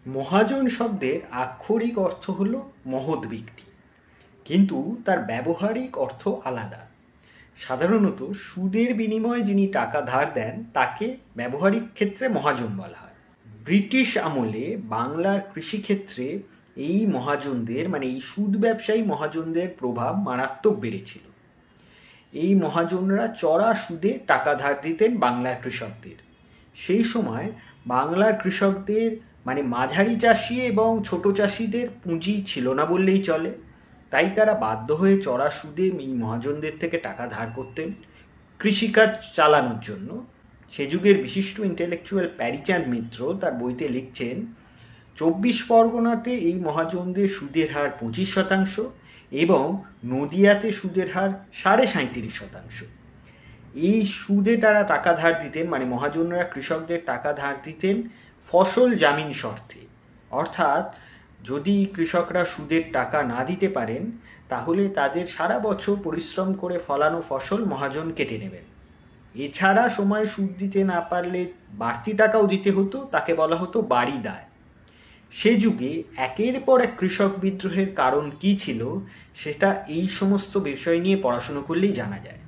মহাজন শব্দের আক্ষরিক অর্থ হল মহৎ ব্যক্তি, কিন্তু তার ব্যবহারিক অর্থ আলাদা। সাধারণত সুদের বিনিময়ে যিনি টাকা ধার দেন তাকে ব্যবহারিক ক্ষেত্রে মহাজন বলা হয়। ব্রিটিশ আমলে বাংলার কৃষিক্ষেত্রে এই মহাজনদের এই সুদ ব্যবসায়ী মহাজনদের প্রভাব মারাত্মক বেড়েছিল। এই মহাজনরা চড়া সুদে টাকা ধার দিতেন বাংলার কৃষকদের। সেই সময় বাংলার কৃষকদের মাঝারি চাষি এবং ছোট চাষিদের পুঁজি ছিল না বললেই চলে। তাই তারা বাধ্য হয়ে চড়া সুদে এই মহাজনদের থেকে টাকা ধার করতেন কৃষিকাজ চালানোর জন্য। সে যুগের বিশিষ্ট ইন্টেলেকচুয়াল প্যারীচাঁদ মিত্র তার বইতে লিখছেন, 24 পরগনাতে এই মহাজনদের সুদের হার 25% এবং নদিয়াতে সুদের হার 37.5%। এই সুদে তারা টাকা ধার দিতেন, মহাজনরা কৃষকদের টাকা ধার দিতেন ফসল জামিন শর্তে। অর্থাৎ যদি কৃষকরা সুদের টাকা না দিতে পারেন তাহলে তাদের সারা বছর পরিশ্রম করে ফলানো ফসল মহাজন কেটে নেবেন। এছাড়া সময় সুদ দিতে না পারলে বাড়তি টাকাও দিতে হতো, তাকে বলা হতো বাড়ি দায়। সে যুগে একের পর এক কৃষক বিদ্রোহের কারণ কী ছিল সেটা এই সমস্ত বিষয় নিয়ে পড়াশুনো করলেই জানা যায়।